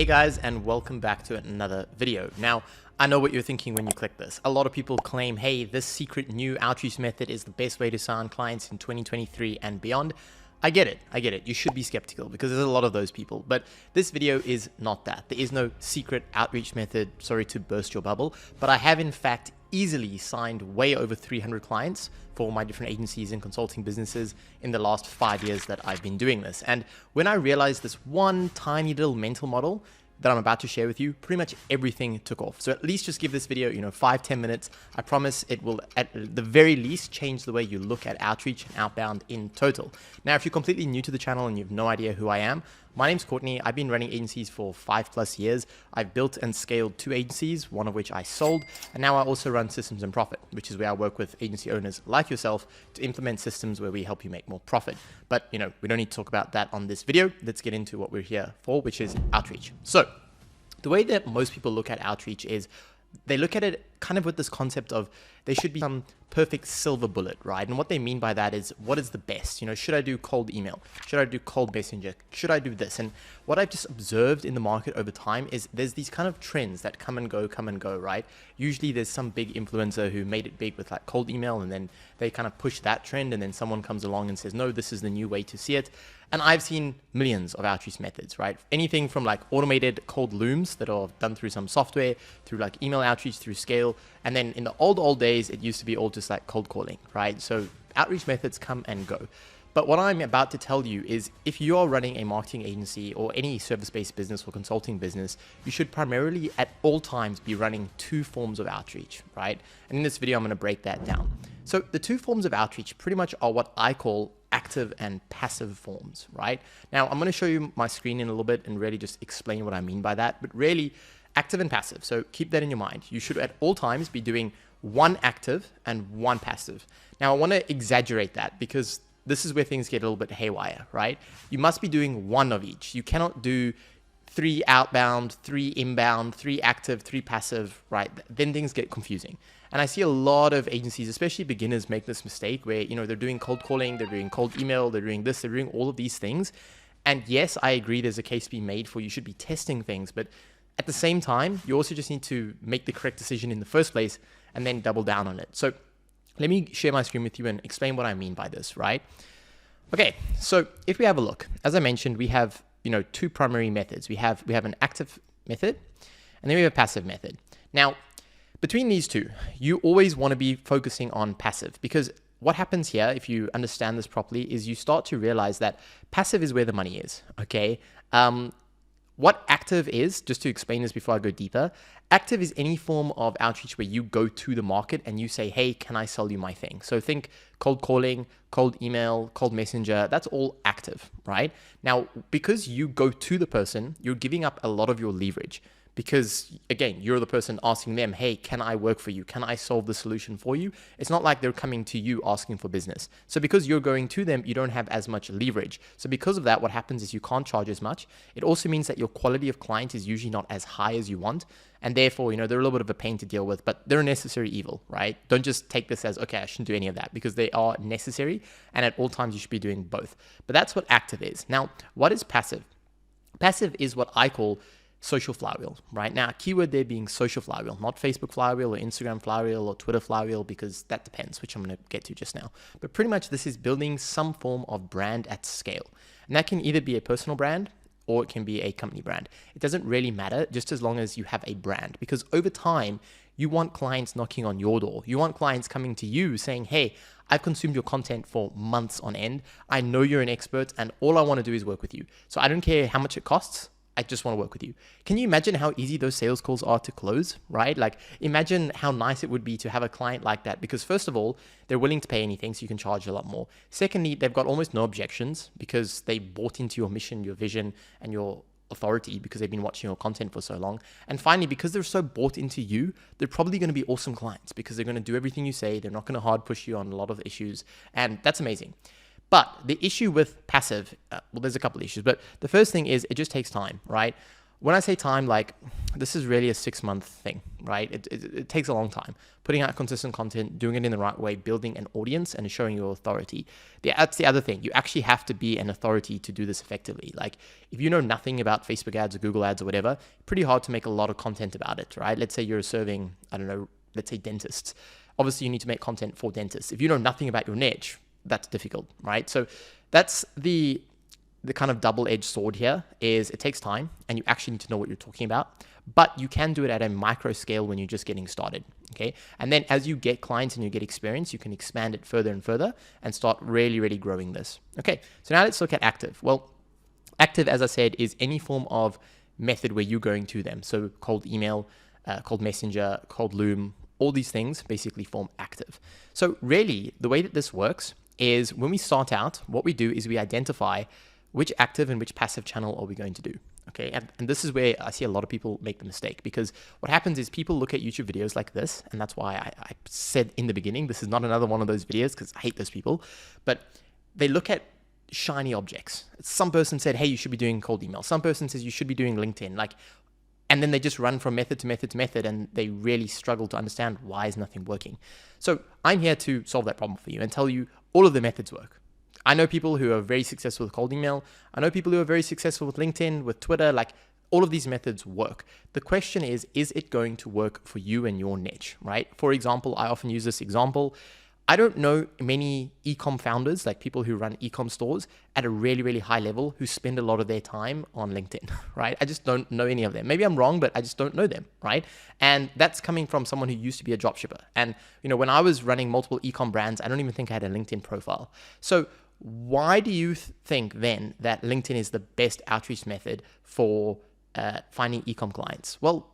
Hey guys, and welcome back to another video. Now, I know what you're thinking when you click this. A lot of people claim, hey, this secret new outreach method is the best way to sign clients in 2023 and beyond. I get it. You should be skeptical because there's a lot of those people. But this video is not that. There is no secret outreach method, sorry to burst your bubble, but I have in fact easily signed way over 300 clients for my different agencies and consulting businesses in the last 5 years that I've been doing this. And when I realized this one tiny little mental model that I'm about to share with you, pretty much everything took off. So at least just give this video, 5-10 minutes. I promise it will at the very least change the way you look at outreach and outbound in total. Now, if you're completely new to the channel and you have no idea who I am, my name's Courtne. I've been running agencies for 5+ years. I've built and scaled 2 agencies, one of which I sold. And now I also run Systems and Profit, which is where I work with agency owners like yourself to implement systems where we help you make more profit. But, we don't need to talk about that on this video. Let's get into what we're here for, which is outreach. So the way that most people look at outreach is they look at it kind of with this concept of there should be some perfect silver bullet, right? And what they mean by that is, what is the best? Should I do cold email? Should I do cold messenger? Should I do this? And what I've just observed in the market over time is there's these kind of trends that come and go, right? Usually there's some big influencer who made it big with like cold email, and then they kind of push that trend, and then someone comes along and says, no, this is the new way to see it. And I've seen millions of outreach methods, right? Anything from like automated cold looms that are done through some software, through like email outreach, through Scale. And then in the old days, it used to be all just like cold calling, right? So outreach methods come and go. But what I'm about to tell you is if you are running a marketing agency or any service-based business or consulting business, you should primarily at all times be running 2 forms of outreach, right? And in this video, I'm going to break that down. So the 2 forms of outreach pretty much are what I call active and passive forms, right? Now, I'm going to show you my screen in a little bit and really just explain what I mean by that, but really active and passive. So keep that in your mind. You should at all times be doing 1 active and 1 passive. Now, I want to exaggerate that because this is where things get a little bit haywire, right? You must be doing 1 of each. You cannot do 3 outbound, 3 inbound, 3 active, 3 passive, right? Then things get confusing. And I see a lot of agencies, especially beginners, make this mistake where, they're doing cold calling, they're doing cold email, they're doing this, they're doing all of these things. And yes, I agree there's a case to be made for you should be testing things, but at the same time, you also just need to make the correct decision in the first place and then double down on it. So let me share my screen with you and explain what I mean by this, right? Okay, so if we have a look, as I mentioned, we have 2 primary methods. We have an active method, and then we have a passive method. Now, between these 2, you always want to be focusing on passive, because what happens here, if you understand this properly, is you start to realize that passive is where the money is, okay? What active is, just to explain this before I go deeper, active is any form of outreach where you go to the market and you say, hey, can I sell you my thing? So think cold calling, cold email, cold messenger, that's all active, right? Now, because you go to the person, you're giving up a lot of your leverage. Because again, you're the person asking them, hey, can I work for you? Can I solve the solution for you? It's not like they're coming to you asking for business. So because you're going to them, you don't have as much leverage. So because of that, what happens is you can't charge as much. It also means that your quality of client is usually not as high as you want. And therefore, they're a little bit of a pain to deal with, but they're a necessary evil, right? Don't just take this as, okay, I shouldn't do any of that, because they are necessary. And at all times, you should be doing both. But that's what active is. Now, what is passive? Passive is what I call social flywheel, right? Now, keyword there being social flywheel, not Facebook flywheel or Instagram flywheel or Twitter flywheel, because that depends, which I'm going to get to just now. But pretty much this is building some form of brand at scale. And that can either be a personal brand or it can be a company brand. It doesn't really matter, just as long as you have a brand, because over time, you want clients knocking on your door. You want clients coming to you saying, hey, I've consumed your content for months on end. I know you're an expert and all I want to do is work with you. So I don't care how much it costs. I just want to work with you. Can you imagine how easy those sales calls are to close, right? Like imagine how nice it would be to have a client like that, because first of all, they're willing to pay anything, so you can charge a lot more. Secondly, they've got almost no objections because they bought into your mission, your vision, and your authority because they've been watching your content for so long. And finally, because they're so bought into you, they're probably going to be awesome clients because they're going to do everything you say. They're not going to hard push you on a lot of issues. And that's amazing. But the issue with passive, well, there's a couple of issues, but the first thing is it just takes time, right? When I say time, like this is really a 6-month thing, right? It takes a long time. Putting out consistent content, doing it in the right way, building an audience and showing your authority. That's the other thing. You actually have to be an authority to do this effectively. Like if you know nothing about Facebook ads or Google ads or whatever, pretty hard to make a lot of content about it, right? Let's say you're serving, I don't know, let's say dentists. Obviously you need to make content for dentists. If you know nothing about your niche, that's difficult, right? So that's the kind of double-edged sword here is it takes time and you actually need to know what you're talking about, but you can do it at a micro scale when you're just getting started, okay? And then as you get clients and you get experience, you can expand it further and further and start really, really growing this. Okay, so now let's look at active. Well, active, as I said, is any form of method where you're going to them. So cold email, cold messenger, cold loom, all these things basically form active. So really, the way that this works is when we start out, what we do is we identify which active and which passive channel are we going to do, okay? And this is where I see a lot of people make the mistake, because what happens is people look at YouTube videos like this, and that's why I said in the beginning, this is not another one of those videos, because I hate those people, but they look at shiny objects. Some person said, hey, you should be doing cold email. Some person says you should be doing LinkedIn, and then they just run from method to method to method, and they really struggle to understand why is nothing working. So I'm here to solve that problem for you and tell you all of the methods work. I know people who are very successful with cold email. I know people who are very successful with LinkedIn, with Twitter, all of these methods work. The question is it going to work for you and your niche, right? For example, I often use this example. I don't know many e-com founders, like people who run e-com stores at a really, really high level who spend a lot of their time on LinkedIn, right? I just don't know any of them. Maybe I'm wrong, but I just don't know them, right? And that's coming from someone who used to be a dropshipper. And, when I was running multiple e-com brands, I don't even think I had a LinkedIn profile. So why do you think then that LinkedIn is the best outreach method for finding e-com clients? Well,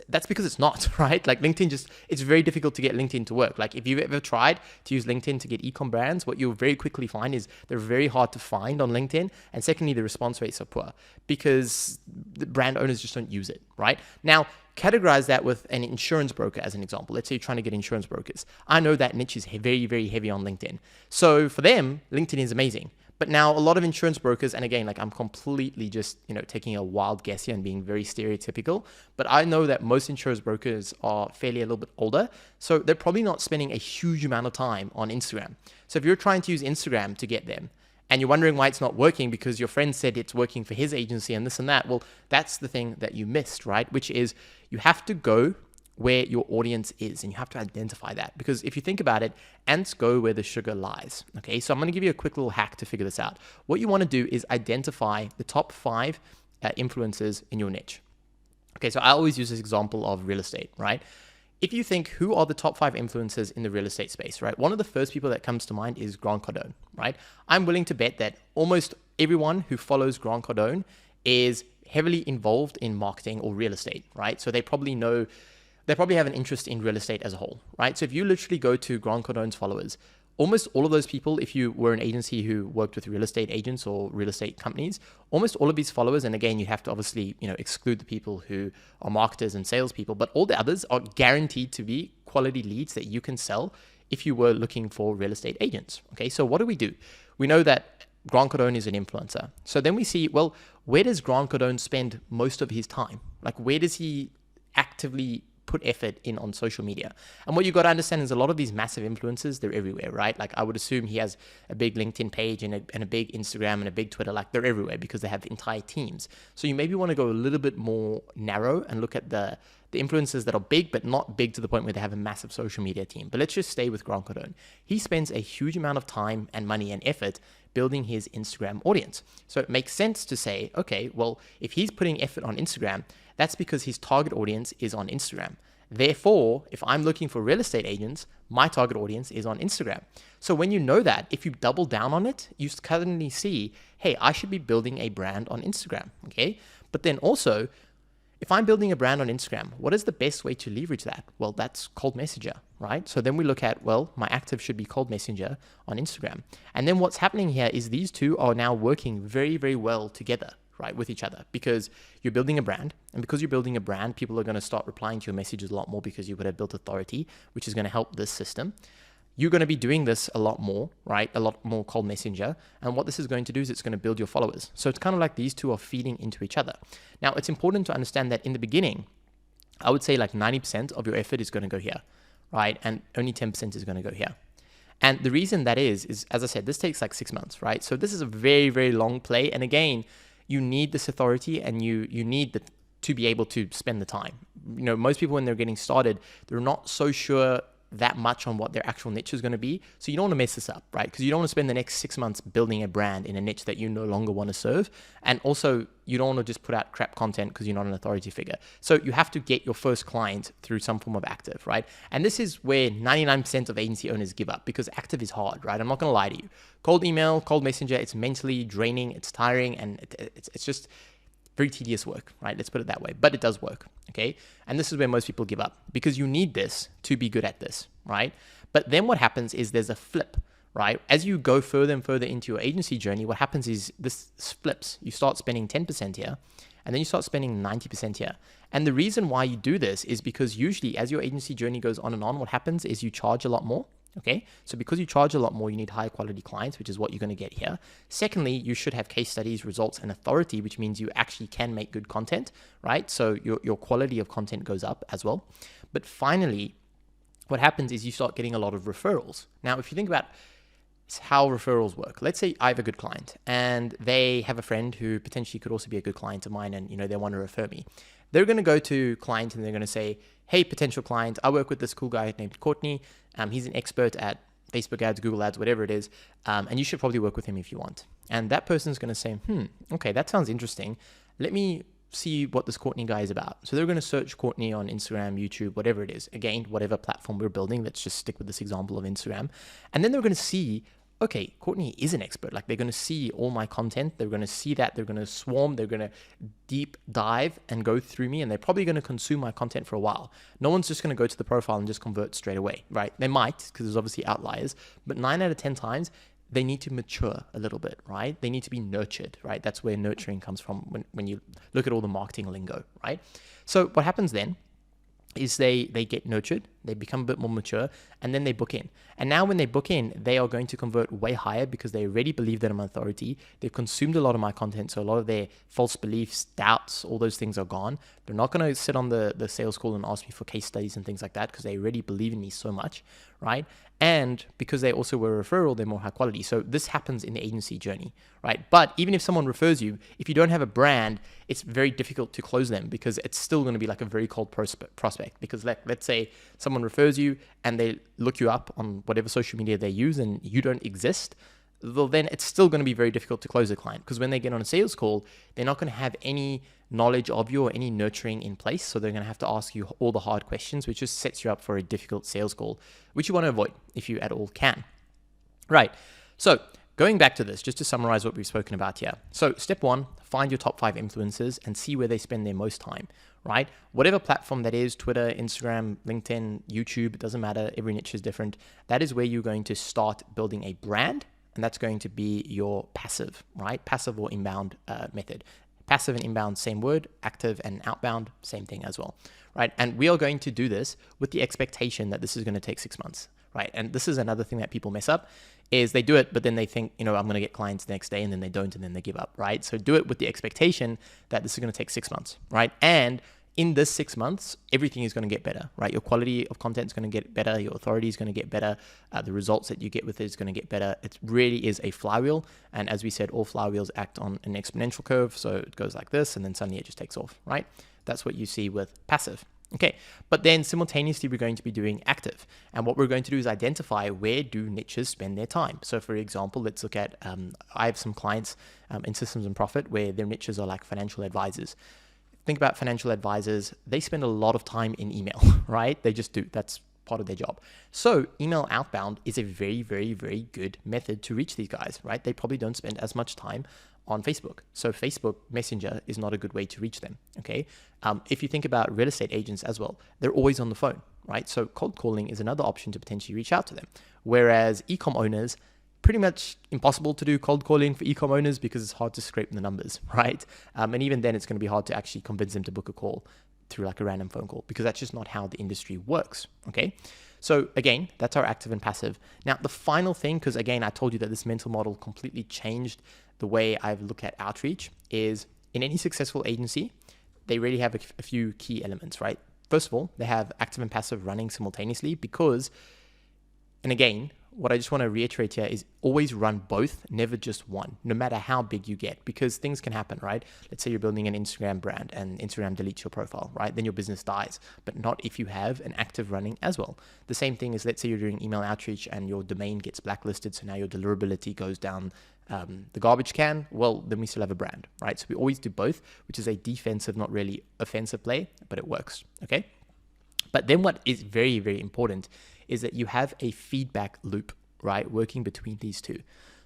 that's because it's not, right? Like LinkedIn it's very difficult to get LinkedIn to work. Like if you've ever tried to use LinkedIn to get e-com brands, what you'll very quickly find is they're very hard to find on LinkedIn. And secondly, the response rates are poor because the brand owners just don't use it, right? Now, categorize that with an insurance broker as an example. Let's say you're trying to get insurance brokers. I know that niche is very, very heavy on LinkedIn. So for them, LinkedIn is amazing. But now a lot of insurance brokers, and again, I'm completely just, taking a wild guess here and being very stereotypical, but I know that most insurance brokers are fairly a little bit older. So they're probably not spending a huge amount of time on Instagram. So if you're trying to use Instagram to get them and you're wondering why it's not working because your friend said it's working for his agency and this and that, well, that's the thing that you missed, right? Which is you have to go where your audience is, and you have to identify that, because if you think about it, ants go where the sugar lies. Okay, so I'm going to give you a quick little hack to figure this out. What you want to do is identify the top 5 influencers in your niche. Okay, so I always use this example of real estate, right? If you think who are the top 5 influencers in the real estate space, right? One of the first people that comes to mind is Grant Cardone, right? I'm willing to bet that almost everyone who follows Grant Cardone is heavily involved in marketing or real estate, right? So they probably have an interest in real estate as a whole, right? So if you literally go to Grant Cardone's followers, almost all of those people, if you were an agency who worked with real estate agents or real estate companies, almost all of these followers, and again, you have to obviously, exclude the people who are marketers and salespeople, but all the others are guaranteed to be quality leads that you can sell if you were looking for real estate agents. Okay, so what do? We know that Grant Cardone is an influencer. So then we see, well, where does Grant Cardone spend most of his time? Like, where does he actively put effort in on social media? And what you got to understand is a lot of these massive influencers, they're everywhere, right? Like I would assume he has a big LinkedIn page and a big Instagram and a big Twitter. Like they're everywhere because they have entire teams. So you maybe want to go a little bit more narrow and look at the influencers that are big, but not big to the point where they have a massive social media team. But let's just stay with Grant Cardone. He spends a huge amount of time and money and effort building his Instagram audience. So it makes sense to say, okay, well, if he's putting effort on Instagram, that's because his target audience is on Instagram. Therefore, if I'm looking for real estate agents, my target audience is on Instagram. So when you know that, if you double down on it, you suddenly see, hey, I should be building a brand on Instagram, okay? But then also, if I'm building a brand on Instagram, what is the best way to leverage that? Well, that's cold messenger, right? So then we look at, well, my active should be cold messenger on Instagram. And then what's happening here is these two are now working very, very well together, right, with each other, because you're building a brand, and because you're building a brand, people are going to start replying to your messages a lot more because you would have built authority, which is going to help this system. you're going to be doing this a lot more, right? A lot more cold messenger. And what this is going to do is it's going to build your followers. So it's kind of like these two are feeding into each other. Now, it's important to understand that in the beginning, I would say like 90% of your effort is going to go here, right? And only 10% is going to go here. And the reason that is, as I said, this takes like 6 months, right? So this is a very, very long play. And again, you need this authority and you need to be able to spend the time. You know, most people when they're getting started, they're not so sure that much on what their actual niche is going to be. So you don't want to mess this up, right? Because you don't want to spend the next 6 months building a brand in a niche that you no longer want to serve. And also you don't want to just put out crap content because you're not an authority figure. So you have to get your first client through some form of active, right? And this is where 99% of agency owners give up because active is hard, right? I'm not going to lie to you. Cold email, cold messenger, it's mentally draining, it's tiring, and it's just very tedious work, right? Let's put it that way, but it does work, okay? And this is where most people give up because you need this to be good at this, right? But then what happens is there's a flip, right? As you go further and further into your agency journey, what happens is this flips. You start spending 10% here, and then you start spending 90% here. And the reason why you do this is because usually as your agency journey goes on and on, what happens is you charge a lot more. Okay, so because you charge a lot more, you need higher quality clients, which is what you're going to get here. Secondly, you should have case studies, results, and authority, which means you actually can make good content, right? So your quality of content goes up as well. But finally, what happens is you start getting a lot of referrals. Now, if you think about how referrals work, let's say I have a good client and they have a friend who potentially could also be a good client of mine and, you know, they want to refer me. They're going to go to client and they're going to say, hey, potential client, I work with this cool guy named Courtne. He's an expert at Facebook ads, Google ads, whatever it is. And you should probably work with him if you want. And that person's going to say, okay, that sounds interesting. Let me see what this Courtne guy is about. So they're going to search Courtne on Instagram, YouTube, whatever it is. Again, whatever platform we're building, let's just stick with this example of Instagram. And then they're going to see, okay, Courtne is an expert. Like they're going to see all my content. They're going to see that. They're going to swarm. They're going to deep dive and go through me. And they're probably going to consume my content for a while. No one's just going to go to the profile and just convert straight away, right? They might, because there's obviously outliers. But 9 out of 10 times, they need to mature a little bit, right? They need to be nurtured, right? That's where nurturing comes from when you look at all the marketing lingo, right? So what happens then is they get nurtured, they become a bit more mature, and then they book in. And now when they book in, they are going to convert way higher because they already believe that I'm an authority. They've consumed a lot of my content, so a lot of their false beliefs, doubts, all those things are gone. They're not going to sit on the sales call and ask me for case studies and things like that because they already believe in me so much, right? And because they also were a referral, they're more high quality. So this happens in the agency journey, right? But even if someone refers you, if you don't have a brand, it's very difficult to close them because it's still going to be like a very cold prospect. Because let's say someone refers you and they look you up on whatever social media they use and you don't exist, well, then it's still going to be very difficult to close a client because when they get on a sales call, they're not going to have any knowledge of you or any nurturing in place. So they're going to have to ask you all the hard questions, which just sets you up for a difficult sales call, which you want to avoid if you at all can. Right. So going back to this, just to summarize what we've spoken about here. So step 1, find your top 5 influencers and see where they spend their most time, right? Whatever platform that is, Twitter, Instagram, LinkedIn, YouTube, it doesn't matter. Every niche is different. That is where you're going to start building a brand. And that's going to be your passive, right? Passive or inbound method. Passive and inbound, same word. Active and outbound, same thing as well, right? And we are going to do this with the expectation that this is going to take 6 months, right? And this is another thing that people mess up is they do it, but then they think, you know, I'm going to get clients the next day, and then they don't, and then they give up, right? So do it with the expectation that this is going to take 6 months, right? And in this 6 months, everything is going to get better, right? Your quality of content is going to get better. Your authority is going to get better. The results that you get with it is going to get better. It really is a flywheel. And as we said, all flywheels act on an exponential curve. So it goes like this, and then suddenly it just takes off, right? That's what you see with passive. Okay, but then simultaneously, we're going to be doing active. And what we're going to do is identify where do niches spend their time. So for example, let's look at, I have some clients in Systems and Profit where their niches are like financial advisors. Think about financial advisors. They spend a lot of time in email, right? They just do. That's part of their job. So email outbound is a very, very, very good method to reach these guys, right? They probably don't spend as much time on Facebook. So Facebook Messenger is not a good way to reach them, okay? If you think about real estate agents as well, they're always on the phone, right? So cold calling is another option to potentially reach out to them. Whereas e-com owners, pretty much impossible to do cold calling for e-com owners because it's hard to scrape the numbers, right? And even then, it's going to be hard to actually convince them to book a call through like a random phone call, because that's just not how the industry works. Okay. So again, that's our active and passive. Now, the final thing, because again, I told you that this mental model completely changed the way I've looked at outreach, is in any successful agency, they really have a few key elements, right? First of all, they have active and passive running simultaneously because, and again, what I just want to reiterate here is always run both, never just one, no matter how big you get, because things can happen, right? Let's say you're building an Instagram brand and Instagram deletes your profile, right? Then your business dies, but not if you have an active running as well. The same thing is, let's say you're doing email outreach and your domain gets blacklisted, so now your deliverability goes down the garbage can. Well, then we still have a brand, right? So we always do both, which is a defensive, not really offensive play, but it works, okay? But then what is very, very important is that you have a feedback loop, right, working between these two.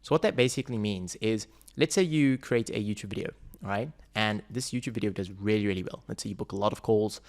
So what that basically means is, let's say you create a YouTube video, right, and this YouTube video does really, really well. Let's say you book a lot of calls,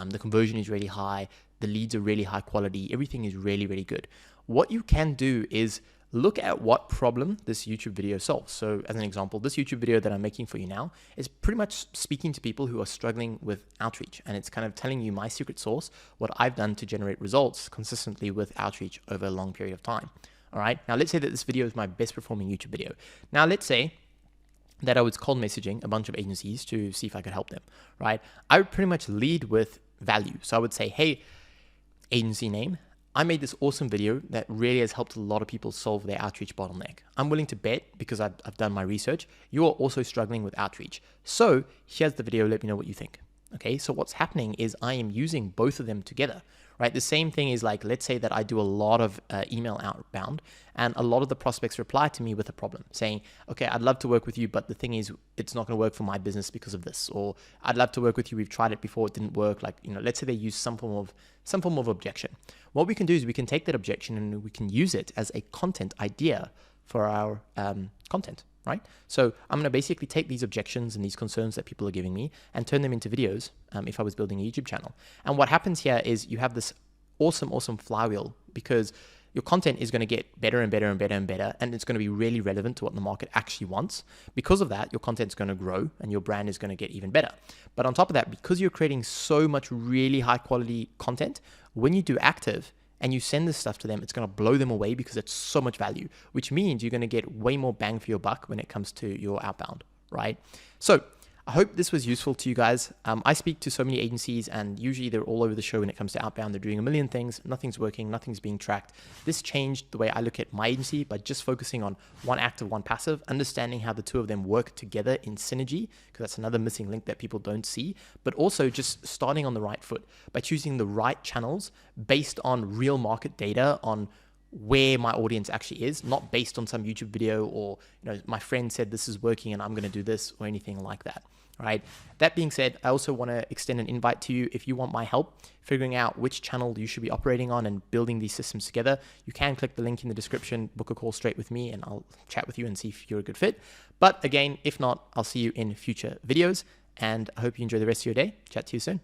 the conversion is really high, the leads are really high quality, everything is really, really good. What you can do is look at what problem this YouTube video solves. So as an example, this YouTube video that I'm making for you now is pretty much speaking to people who are struggling with outreach. And it's kind of telling you my secret sauce, what I've done to generate results consistently with outreach over a long period of time. All right. Now let's say that this video is my best performing YouTube video. Now let's say that I was cold messaging a bunch of agencies to see if I could help them, right? I would pretty much lead with value. So I would say, hey, agency name, I made this awesome video that really has helped a lot of people solve their outreach bottleneck. I'm willing to bet, because I've done my research, you are also struggling with outreach. So here's the video, let me know what you think. Okay, so what's happening is I am using both of them together, right? The same thing is like, let's say that I do a lot of email outbound, and a lot of the prospects reply to me with a problem saying, okay, I'd love to work with you, but the thing is, it's not going to work for my business because of this. Or I'd love to work with you, we've tried it before, it didn't work. Like, you know, let's say they use some form of objection. What we can do is we can take that objection and we can use it as a content idea for our content, right? So I'm going to basically take these objections and these concerns that people are giving me and turn them into videos if I was building a YouTube channel. And what happens here is you have this awesome flywheel, because your content is going to get better and better and better and better, and it's going to be really relevant to what the market actually wants. Because of that, your content's going to grow and your brand is going to get even better. But on top of that, because you're creating so much really high quality content, when you do active and you send this stuff to them, it's going to blow them away because it's so much value, which means you're going to get way more bang for your buck when it comes to your outbound, right? So I hope this was useful to you guys. I speak to so many agencies, and usually they're all over the show when it comes to outbound. They're doing a million things, nothing's working, nothing's being tracked. This changed the way I look at my agency by just focusing on one active, one passive, understanding how the two of them work together in synergy, because that's another missing link that people don't see, but also just starting on the right foot by choosing the right channels based on real market data on where my audience actually is, not based on some YouTube video or, you know, my friend said this is working and I'm going to do this or anything like that. All right. That being said, I also want to extend an invite to you. If you want my help figuring out which channel you should be operating on and building these systems together, you can click the link in the description, book a call straight with me, and I'll chat with you and see if you're a good fit. But again, if not, I'll see you in future videos, and I hope you enjoy the rest of your day. Chat to you soon.